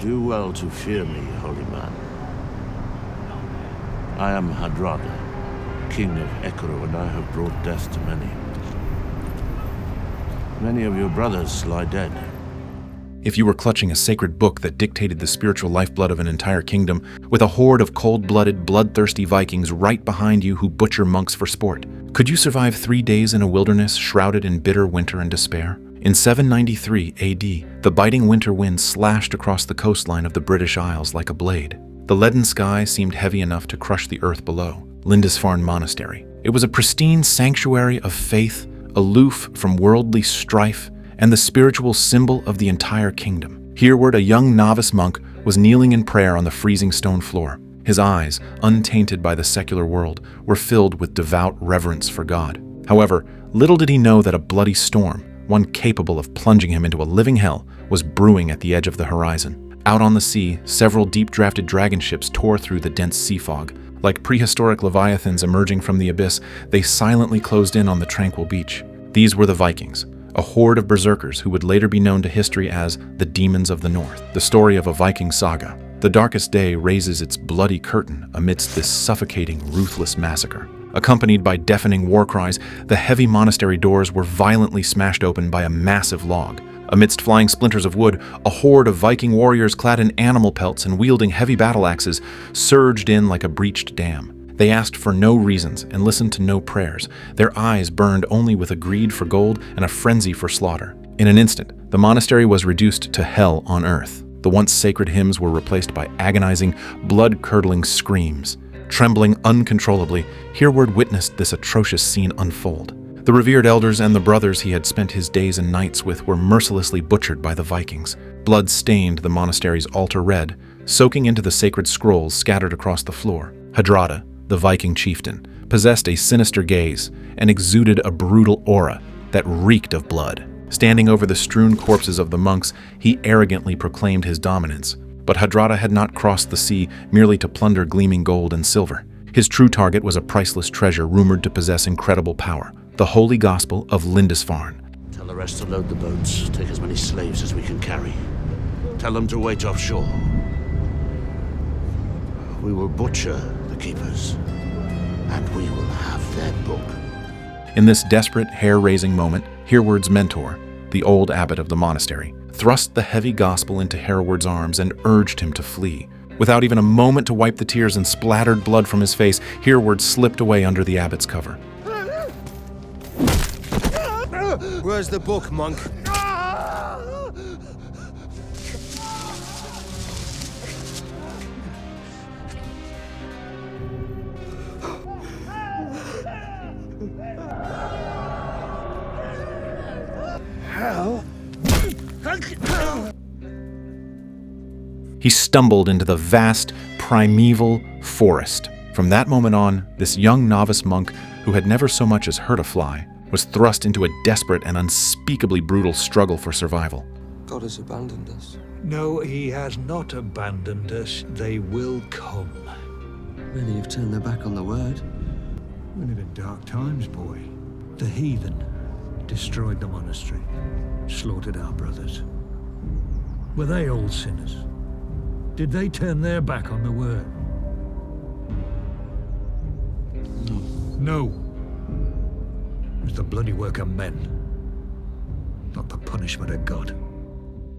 Do well to fear me, holy man. I am Hadrada, king of Ekuru, and I have brought death to many. Many of your brothers lie dead. If you were clutching a sacred book that dictated the spiritual lifeblood of an entire kingdom, with a horde of cold-blooded, bloodthirsty Vikings right behind you who butcher monks for sport, could you survive 3 days in a wilderness shrouded in bitter winter and despair? In 793 AD, the biting winter wind slashed across the coastline of the British Isles like a blade. The leaden sky seemed heavy enough to crush the earth below. Lindisfarne Monastery. It was a pristine sanctuary of faith, aloof from worldly strife, and the spiritual symbol of the entire kingdom. Hereward, a young novice monk, was kneeling in prayer on the freezing stone floor. His eyes, untainted by the secular world, were filled with devout reverence for God. However, little did he know that a bloody storm, one capable of plunging him into a living hell, was brewing at the edge of the horizon. Out on the sea, several deep-drafted dragon ships tore through the dense sea fog. Like prehistoric leviathans emerging from the abyss, they silently closed in on the tranquil beach. These were the Vikings, a horde of berserkers who would later be known to history as the Demons of the North, the story of a Viking saga. The darkest day raises its bloody curtain amidst this suffocating, ruthless massacre. Accompanied by deafening war cries, the heavy monastery doors were violently smashed open by a massive log. Amidst flying splinters of wood, a horde of Viking warriors clad in animal pelts and wielding heavy battle axes surged in like a breached dam. They asked for no reasons and listened to no prayers. Their eyes burned only with a greed for gold and a frenzy for slaughter. In an instant, the monastery was reduced to hell on earth. The once sacred hymns were replaced by agonizing, blood-curdling screams. Trembling uncontrollably, Hereward witnessed this atrocious scene unfold. The revered elders and the brothers he had spent his days and nights with were mercilessly butchered by the Vikings. Blood stained the monastery's altar red, soaking into the sacred scrolls scattered across the floor. Hadrada, the Viking chieftain, possessed a sinister gaze and exuded a brutal aura that reeked of blood. Standing over the strewn corpses of the monks, he arrogantly proclaimed his dominance. But Hadrada had not crossed the sea merely to plunder gleaming gold and silver. His true target was a priceless treasure rumored to possess incredible power, the Holy Gospel of Lindisfarne. Tell the rest to load the boats, take as many slaves as we can carry. Tell them to wait offshore. We will butcher the keepers, and we will have their book. In this desperate, hair-raising moment, Hereward's mentor, the old abbot of the monastery, thrust the heavy gospel into Hereward's arms and urged him to flee. Without even a moment to wipe the tears and splattered blood from his face, Hereward slipped away under the abbot's cover. Where's the book, monk? He stumbled into the vast, primeval forest. From that moment on, this young novice monk, who had never so much as hurt a fly, was thrust into a desperate and unspeakably brutal struggle for survival. God has abandoned us. No, he has not abandoned us. They will come. Many have turned their back on the word. We live in dark times, boy. The heathen destroyed the monastery, slaughtered our brothers. Were they all sinners? Did they turn their back on the word? No. It was the bloody work of men, not the punishment of God.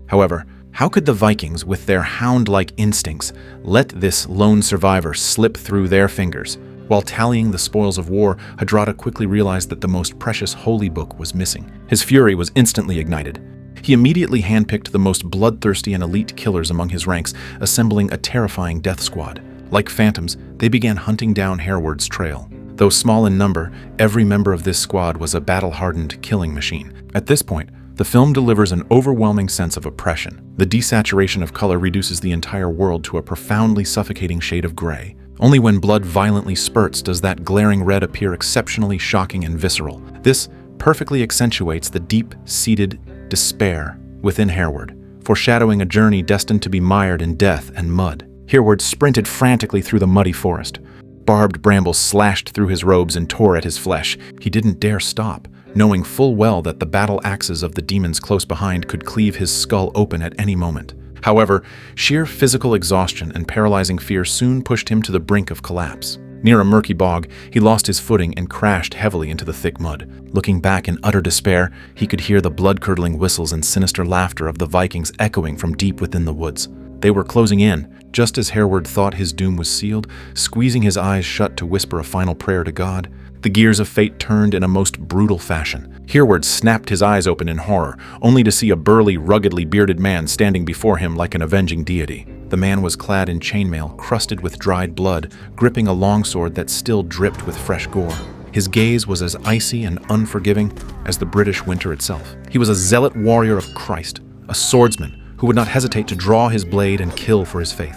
However, how could the Vikings, with their hound-like instincts, let this lone survivor slip through their fingers? While tallying the spoils of war, Hadrada quickly realized that the most precious holy book was missing. His fury was instantly ignited. He immediately handpicked the most bloodthirsty and elite killers among his ranks, assembling a terrifying death squad. Like phantoms, they began hunting down Hereward's trail. Though small in number, every member of this squad was a battle-hardened killing machine. At this point, the film delivers an overwhelming sense of oppression. The desaturation of color reduces the entire world to a profoundly suffocating shade of gray. Only when blood violently spurts does that glaring red appear exceptionally shocking and visceral. This perfectly accentuates the deep-seated despair within Hereward, foreshadowing a journey destined to be mired in death and mud. Hereward sprinted frantically through the muddy forest. Barbed brambles slashed through his robes and tore at his flesh. He didn't dare stop, knowing full well that the battle axes of the demons close behind could cleave his skull open at any moment. However, sheer physical exhaustion and paralyzing fear soon pushed him to the brink of collapse. Near a murky bog, he lost his footing and crashed heavily into the thick mud. Looking back in utter despair, he could hear the blood-curdling whistles and sinister laughter of the Vikings echoing from deep within the woods. They were closing in, just as Hereward thought his doom was sealed, squeezing his eyes shut to whisper a final prayer to God. The gears of fate turned in a most brutal fashion. Hereward snapped his eyes open in horror, only to see a burly, ruggedly bearded man standing before him like an avenging deity. The man was clad in chainmail, crusted with dried blood, gripping a longsword that still dripped with fresh gore. His gaze was as icy and unforgiving as the British winter itself. He was a zealot warrior of Christ, a swordsman who would not hesitate to draw his blade and kill for his faith.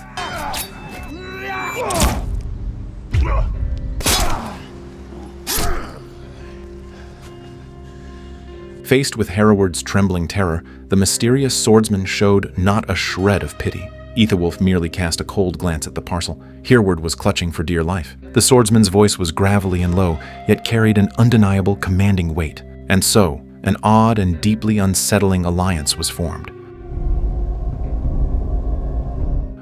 Faced with Hereward's trembling terror, the mysterious swordsman showed not a shred of pity. Aethelwulf merely cast a cold glance at the parcel. Hereward was clutching for dear life. The swordsman's voice was gravelly and low, yet carried an undeniable, commanding weight. And so, an odd and deeply unsettling alliance was formed.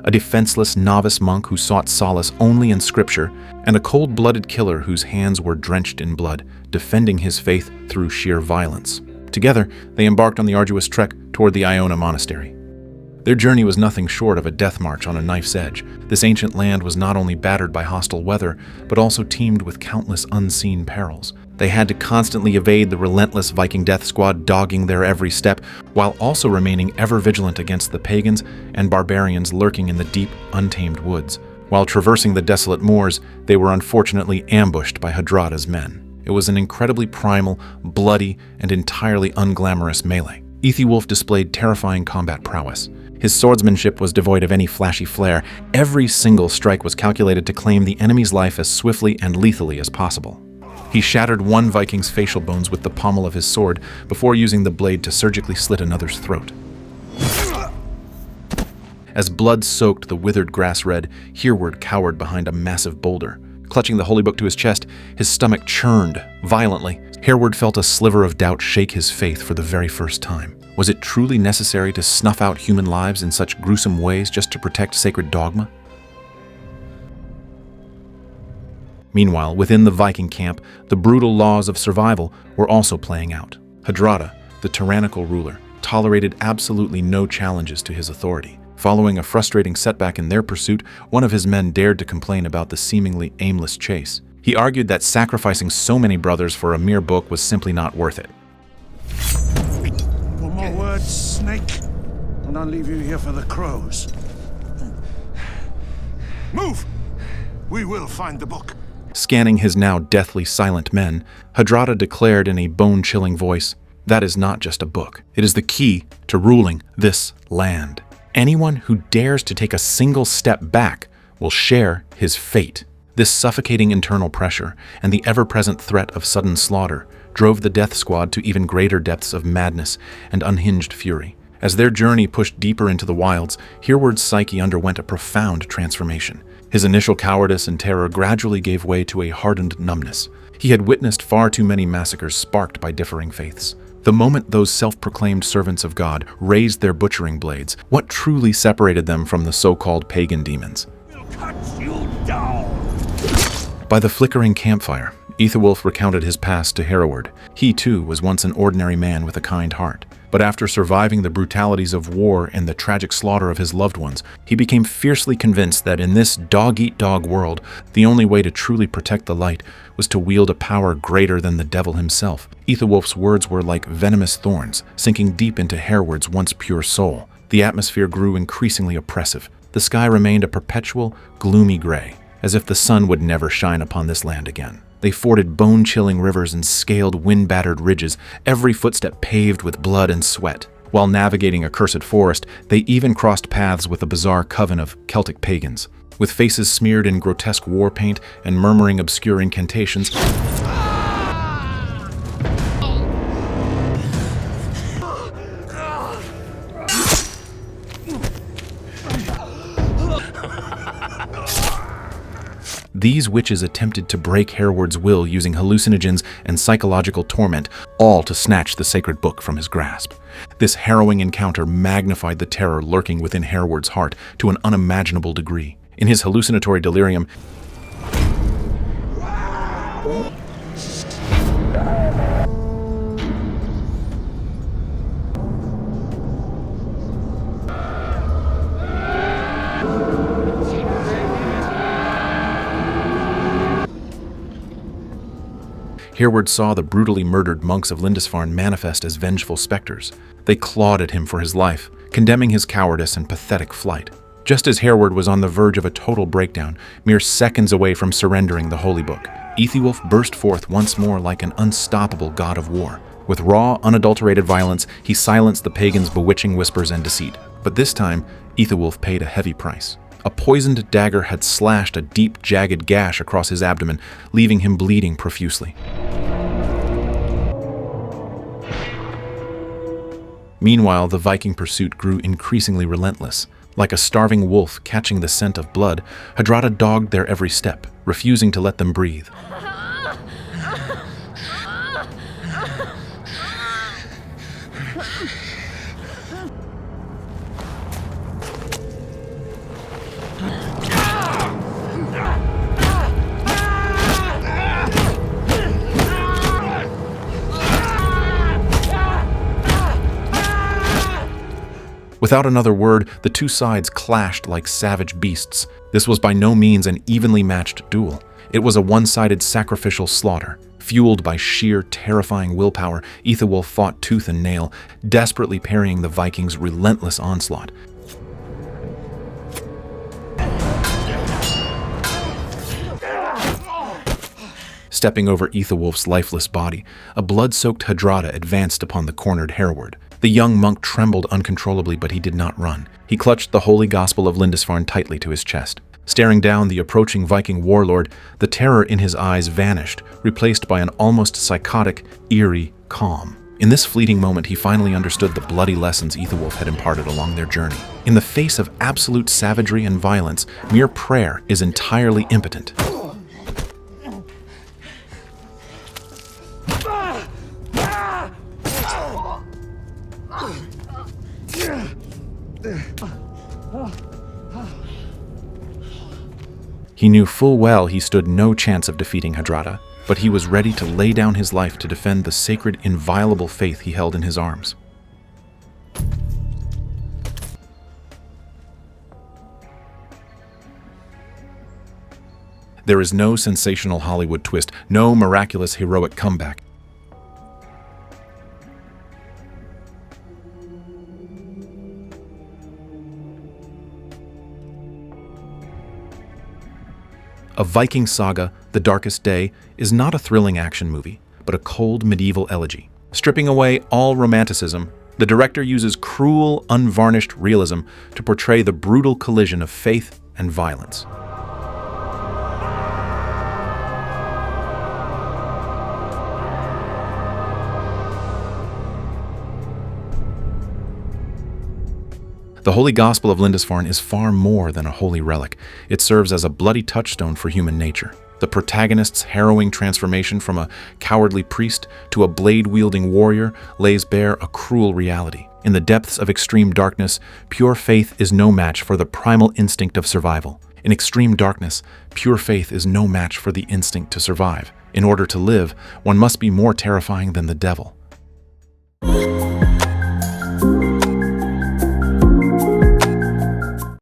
A defenseless novice monk who sought solace only in scripture, and a cold-blooded killer whose hands were drenched in blood, defending his faith through sheer violence. Together, they embarked on the arduous trek toward the Iona monastery. Their journey was nothing short of a death march on a knife's edge. This ancient land was not only battered by hostile weather, but also teemed with countless unseen perils. They had to constantly evade the relentless Viking death squad dogging their every step, while also remaining ever vigilant against the pagans and barbarians lurking in the deep, untamed woods. While traversing the desolate moors, they were unfortunately ambushed by Hardrada's men. It was an incredibly primal, bloody, and entirely unglamorous melee. Aethelwulf displayed terrifying combat prowess. His swordsmanship was devoid of any flashy flair. Every single strike was calculated to claim the enemy's life as swiftly and lethally as possible. He shattered one Viking's facial bones with the pommel of his sword before using the blade to surgically slit another's throat. As blood soaked the withered grass red, Hereward cowered behind a massive boulder. Clutching the holy book to his chest, his stomach churned violently. Hereward felt a sliver of doubt shake his faith for the very first time. Was it truly necessary to snuff out human lives in such gruesome ways just to protect sacred dogma? Meanwhile, within the Viking camp, the brutal laws of survival were also playing out. Hardrada, the tyrannical ruler, tolerated absolutely no challenges to his authority. Following a frustrating setback in their pursuit, one of his men dared to complain about the seemingly aimless chase. He argued that sacrificing so many brothers for a mere book was simply not worth it. One more word, snake, and I'll leave you here for the crows. Move! We will find the book. Scanning his now deathly silent men, Hardrada declared in a bone-chilling voice, "That is not just a book. It is the key to ruling this land. Anyone who dares to take a single step back will share his fate." This suffocating internal pressure and the ever-present threat of sudden slaughter drove the death squad to even greater depths of madness and unhinged fury. As their journey pushed deeper into the wilds, Hereward's psyche underwent a profound transformation. His initial cowardice and terror gradually gave way to a hardened numbness. He had witnessed far too many massacres sparked by differing faiths. The moment those self-proclaimed servants of God raised their butchering blades, what truly separated them from the so-called pagan demons? We'll cut you down! By the flickering campfire, Aethelwulf recounted his past to Hereward. He too was once an ordinary man with a kind heart. But after surviving the brutalities of war and the tragic slaughter of his loved ones, he became fiercely convinced that in this dog-eat-dog world, the only way to truly protect the light was to wield a power greater than the devil himself. Aethelwulf's words were like venomous thorns, sinking deep into Hereward's once pure soul. The atmosphere grew increasingly oppressive. The sky remained a perpetual, gloomy gray, as if the sun would never shine upon this land again. They forded bone-chilling rivers and scaled wind-battered ridges, every footstep paved with blood and sweat. While navigating a cursed forest, they even crossed paths with a bizarre coven of Celtic pagans. With faces smeared in grotesque war paint and murmuring obscure incantations, These witches attempted to break Hereward's will using hallucinogens and psychological torment, all to snatch the sacred book from his grasp. This harrowing encounter magnified the terror lurking within Hereward's heart to an unimaginable degree. In his hallucinatory delirium, Hereward saw the brutally murdered monks of Lindisfarne manifest as vengeful specters. They clawed at him for his life, condemning his cowardice and pathetic flight. Just as Hereward was on the verge of a total breakdown, mere seconds away from surrendering the Holy Book, Aethelwulf burst forth once more like an unstoppable god of war. With raw, unadulterated violence, he silenced the pagans' bewitching whispers and deceit. But this time, Aethelwulf paid a heavy price. A poisoned dagger had slashed a deep, jagged gash across his abdomen, leaving him bleeding profusely. Meanwhile, the Viking pursuit grew increasingly relentless. Like a starving wolf catching the scent of blood, Hardrada dogged their every step, refusing to let them breathe. Without another word, the two sides clashed like savage beasts. This was by no means an evenly matched duel. It was a one-sided sacrificial slaughter. Fueled by sheer, terrifying willpower, Aethelwulf fought tooth and nail, desperately parrying the Vikings' relentless onslaught. Stepping over Aethelwulf's lifeless body, a blood-soaked Hardrada advanced upon the cornered Hereward. The young monk trembled uncontrollably, but he did not run. He clutched the Holy Gospel of Lindisfarne tightly to his chest. Staring down the approaching Viking warlord, the terror in his eyes vanished, replaced by an almost psychotic, eerie calm. In this fleeting moment, he finally understood the bloody lessons Aethelwulf had imparted along their journey. In the face of absolute savagery and violence, mere prayer is entirely impotent. He knew full well he stood no chance of defeating Hardrada, but he was ready to lay down his life to defend the sacred, inviolable faith he held in his arms. There is no sensational Hollywood twist, no miraculous heroic comeback. A Viking saga, The Darkest Day, is not a thrilling action movie, but a cold medieval elegy. Stripping away all romanticism, the director uses cruel, unvarnished realism to portray the brutal collision of faith and violence. The Holy Gospel of Lindisfarne is far more than a holy relic. It serves as a bloody touchstone for human nature. The protagonist's harrowing transformation from a cowardly priest to a blade-wielding warrior lays bare a cruel reality. In the depths of extreme darkness, pure faith is no match for the primal instinct of survival. In extreme darkness, pure faith is no match for the instinct to survive. In order to live, one must be more terrifying than the devil.